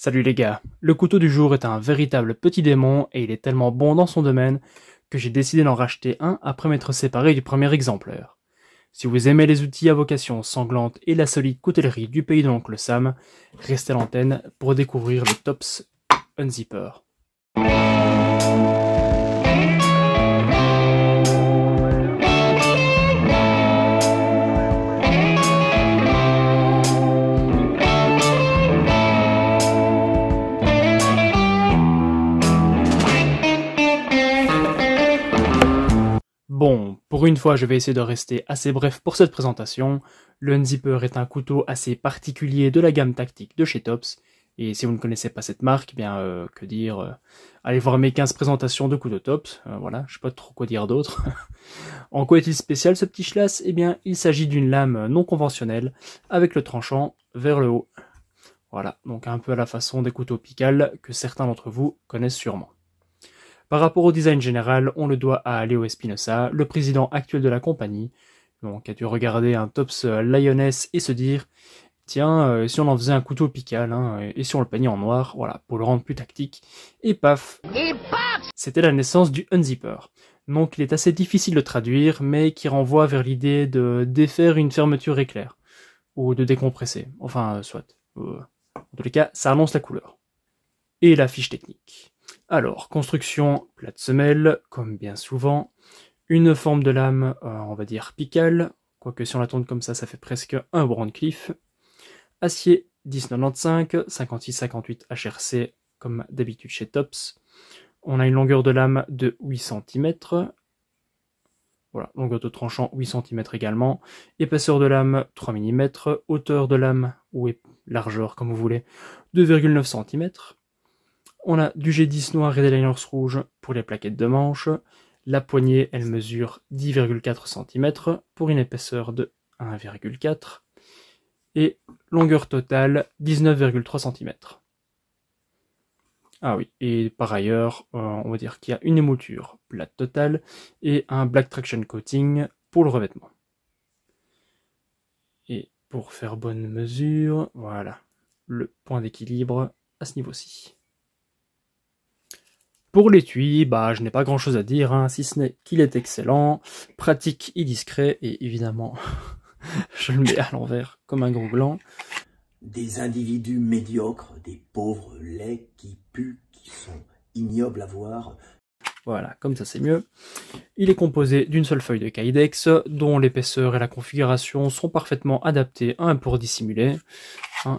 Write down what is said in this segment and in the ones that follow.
Salut les gars, le couteau du jour est un véritable petit démon et il est tellement bon dans son domaine que j'ai décidé d'en racheter un après m'être séparé du premier exemplaire. Si vous aimez les outils à vocation sanglante et la solide coutellerie du pays de l'oncle Sam, restez à l'antenne pour découvrir le Tops Unzipper. Bon, pour une fois je vais essayer de rester assez bref pour cette présentation. Le Unzipper est un couteau assez particulier de la gamme tactique de chez Tops, et si vous ne connaissez pas cette marque, que dire, allez voir mes 15 présentations de couteaux Tops, voilà, je sais pas trop quoi dire d'autre. En quoi est-il spécial ce petit schlass? Eh bien, il s'agit d'une lame non conventionnelle, avec le tranchant vers le haut. Voilà, donc un peu à la façon des couteaux Pical que certains d'entre vous connaissent sûrement. Par rapport au design général, on le doit à Leo Espinosa, le président actuel de la compagnie, donc a dû regarder un Tops Lioness et se dire tiens, si on en faisait un couteau Pical, et si on le peignait en noir, voilà, pour le rendre plus tactique, et paf, c'était la naissance du Unzipper. Donc il est assez difficile de traduire, mais qui renvoie vers l'idée de défaire une fermeture éclair, ou de décompresser, enfin, soit. En tous les cas, ça annonce la couleur. Et la fiche technique. Alors, construction, plate semelle, comme bien souvent, une forme de lame, on va dire Pical, quoique si on la tourne comme ça fait presque un Brandcliffe, acier 1095, 56-58 HRC, comme d'habitude chez Tops, on a une longueur de lame de 8 cm, voilà, longueur de tranchant 8 cm également, épaisseur de lame 3 mm, hauteur de lame, ou largeur comme vous voulez, 2,9 cm, on a du G10 noir et des liners rouges pour les plaquettes de manche. La poignée, elle mesure 10,4 cm pour une épaisseur de 1,4 et longueur totale 19,3 cm. Ah oui, et par ailleurs, on va dire qu'il y a une émouture plate totale et un Black Traction Coating pour le revêtement. Et pour faire bonne mesure, voilà, le point d'équilibre à ce niveau-ci. Pour l'étui, je n'ai pas grand chose à dire, si ce n'est qu'il est excellent, pratique et discret, et évidemment, je le mets à l'envers comme un gros gland. Des individus médiocres, des pauvres laids qui puent, qui sont ignobles à voir. Voilà, comme ça c'est mieux. Il est composé d'une seule feuille de Kydex, dont l'épaisseur et la configuration sont parfaitement adaptés pour dissimuler.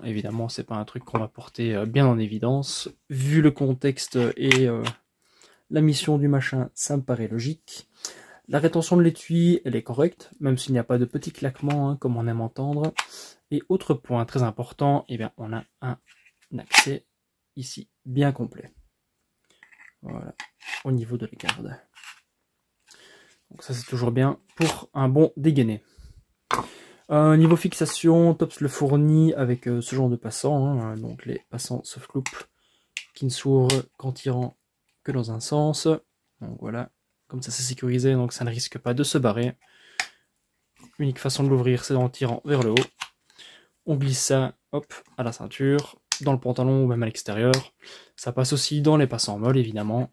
Évidemment, c'est pas un truc qu'on va porter bien en évidence. Vu le contexte et la mission du machin, ça me paraît logique. La rétention de l'étui, elle est correcte, même s'il n'y a pas de petits claquements, comme on aime entendre. Et autre point très important, on a un accès ici bien complet. Voilà, au niveau de la garde. Donc ça c'est toujours bien pour un bon dégainé. Niveau fixation, Tops le fournit avec ce genre de passants, donc les passants soft loop qui ne s'ouvrent qu'en tirant que dans un sens. Donc voilà, comme ça c'est sécurisé, donc ça ne risque pas de se barrer. Unique façon de l'ouvrir, c'est en tirant vers le haut. On glisse ça, hop, à la ceinture, dans le pantalon ou même à l'extérieur. Ça passe aussi dans les passants molles, évidemment.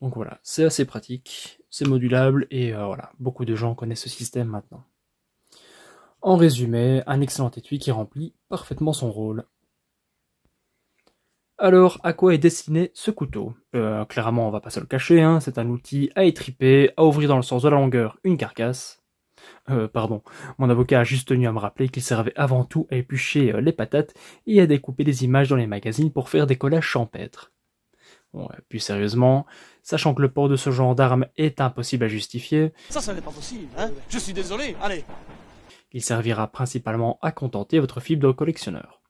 Donc voilà, c'est assez pratique, c'est modulable, et voilà, beaucoup de gens connaissent ce système maintenant. En résumé, un excellent étui qui remplit parfaitement son rôle. Alors, à quoi est destiné ce couteau? Clairement, on va pas se le cacher, c'est un outil à étriper, à ouvrir dans le sens de la longueur une carcasse. Pardon, mon avocat a juste tenu à me rappeler qu'il servait avant tout à éplucher les patates et à découper des images dans les magazines pour faire des collages champêtres. Bon, plus sérieusement, sachant que le port de ce genre d'arme est impossible à justifier, ça n'est pas possible, je suis désolé, allez. Il servira principalement à contenter votre fibre de collectionneur.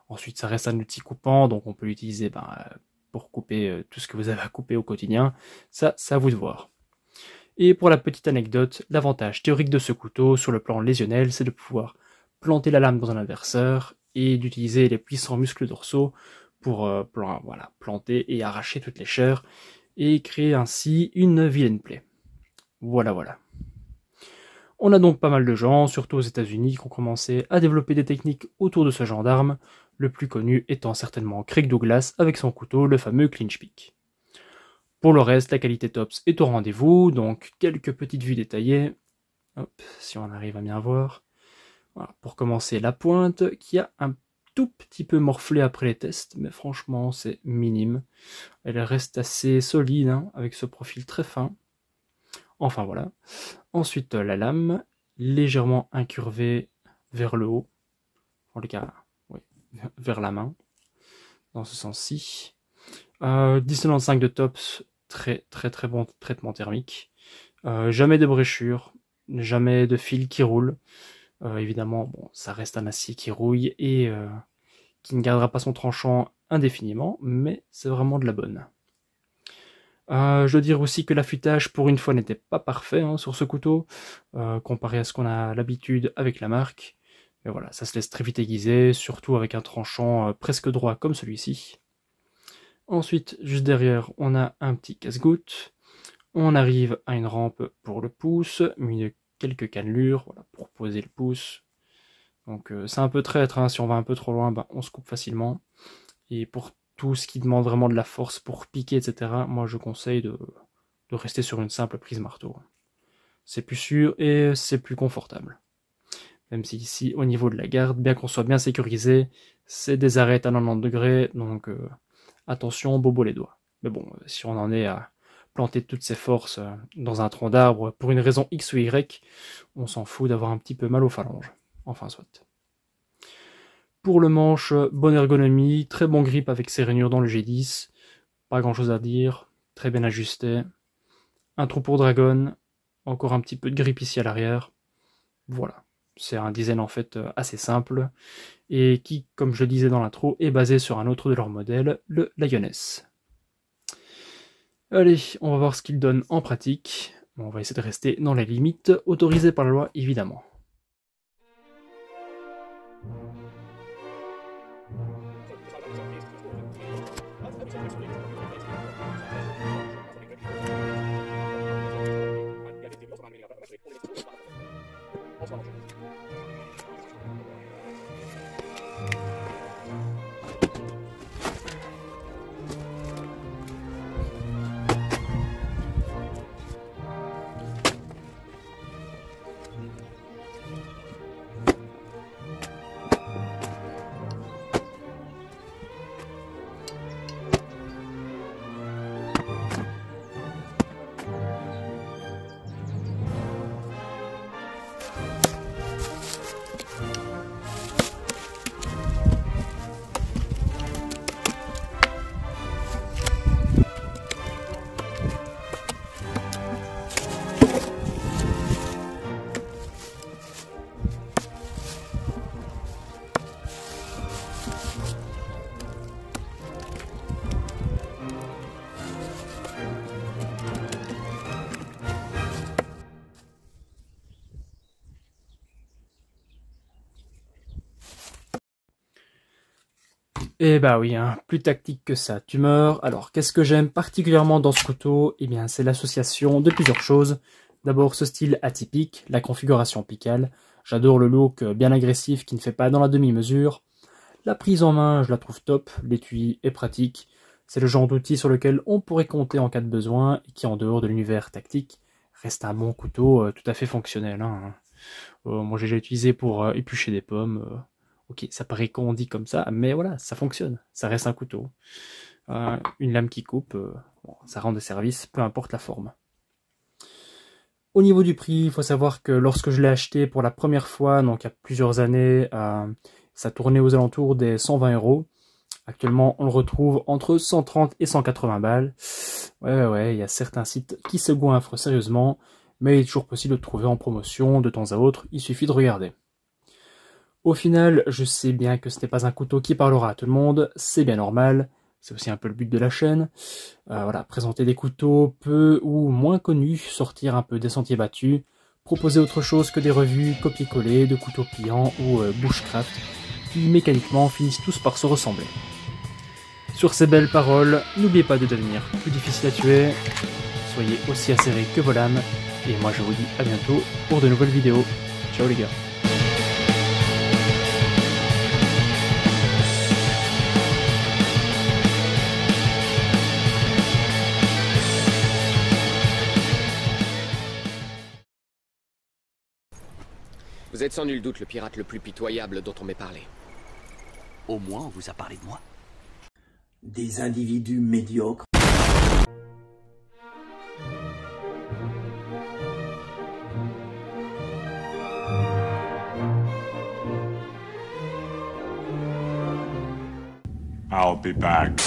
Ensuite, ça reste un outil coupant, donc on peut l'utiliser pour couper tout ce que vous avez à couper au quotidien. Ça, c'est à vous de voir. Et pour la petite anecdote, l'avantage théorique de ce couteau sur le plan lésionnel, c'est de pouvoir planter la lame dans un adversaire et d'utiliser les puissants muscles dorsaux pour planter et arracher toutes les chairs et créer ainsi une vilaine plaie. Voilà. On a donc pas mal de gens, surtout aux États-Unis, qui ont commencé à développer des techniques autour de ce genre d'armes, le plus connu étant certainement Craig Douglas avec son couteau, le fameux Clinch Peak. Pour le reste, la qualité Tops est au rendez-vous, donc quelques petites vues détaillées. Hop, si on arrive à bien voir. Voilà, pour commencer, la pointe qui a un tout petit peu morflé après les tests, mais franchement c'est minime. Elle reste assez solide, hein, avec ce profil très fin. Enfin voilà. Ensuite, la lame, légèrement incurvée vers le haut. En tout cas, oui, vers la main, dans ce sens-ci. 1095 de Tops, très bon traitement thermique. Jamais de bréchure, jamais de fil qui roule. Évidemment, bon, ça reste un acier qui rouille et qui ne gardera pas son tranchant indéfiniment, mais c'est vraiment de la bonne. Je dois dire aussi que l'affûtage pour une fois n'était pas parfait, hein, sur ce couteau, comparé à ce qu'on a l'habitude avec la marque. Mais voilà, ça se laisse très vite aiguiser, surtout avec un tranchant presque droit comme celui-ci. Ensuite, juste derrière, on a un petit casse-goutte. On arrive à une rampe pour le pouce, quelques cannelures, voilà, pour poser le pouce. Donc c'est un peu traître, hein, si on va un peu trop loin, on se coupe facilement. Et pour tout ce qui demande vraiment de la force pour piquer, etc., moi je conseille de rester sur une simple prise marteau. C'est plus sûr et c'est plus confortable. Même si ici, au niveau de la garde, bien qu'on soit bien sécurisé, c'est des arêtes à 90 degrés, donc attention, bobo les doigts. Mais bon, si on en est à planter toutes ses forces dans un tronc d'arbre pour une raison X ou Y, on s'en fout d'avoir un petit peu mal aux phalanges. Enfin, soit. Pour le manche, bonne ergonomie, très bon grip avec ses rainures dans le G10, pas grand chose à dire, très bien ajusté. Un trou pour dragon, encore un petit peu de grip ici à l'arrière. Voilà, c'est un design en fait assez simple, et qui, comme je le disais dans l'intro, est basé sur un autre de leurs modèles, le Lioness. Allez, on va voir ce qu'il donne en pratique. On va essayer de rester dans les limites autorisées par la loi, évidemment. Eh bah oui, hein, plus tactique que ça, tu meurs. Alors, qu'est-ce que j'aime particulièrement dans ce couteau? Eh bien, c'est l'association de plusieurs choses. D'abord, ce style atypique, la configuration picale. J'adore le look bien agressif qui ne fait pas dans la demi-mesure. La prise en main, je la trouve top. L'étui est pratique. C'est le genre d'outil sur lequel on pourrait compter en cas de besoin et qui, en dehors de l'univers tactique, reste un bon couteau tout à fait fonctionnel. Hein. Moi, j'ai déjà utilisé pour éplucher des pommes. Ok, ça paraît con dit comme ça, mais voilà, ça fonctionne. Ça reste un couteau. Une lame qui coupe, bon, ça rend des services, peu importe la forme. Au niveau du prix, il faut savoir que lorsque je l'ai acheté pour la première fois, donc il y a plusieurs années, ça tournait aux alentours des 120 €. Actuellement, on le retrouve entre 130 et 180 balles. Ouais, il y a certains sites qui se goinfrent sérieusement, mais il est toujours possible de trouver en promotion de temps à autre, il suffit de regarder. Au final, je sais bien que ce n'est pas un couteau qui parlera à tout le monde, c'est bien normal, c'est aussi un peu le but de la chaîne. Voilà, présenter des couteaux peu ou moins connus, sortir un peu des sentiers battus, proposer autre chose que des revues copier-coller de couteaux pliants ou bushcraft, qui mécaniquement finissent tous par se ressembler. Sur ces belles paroles, n'oubliez pas de devenir plus difficile à tuer, soyez aussi acérés que vos lames, et moi je vous dis à bientôt pour de nouvelles vidéos. Ciao les gars. Vous êtes sans nul doute le pirate le plus pitoyable dont on m'ait parlé. Au moins, on vous a parlé de moi. Des individus médiocres. I'll be back.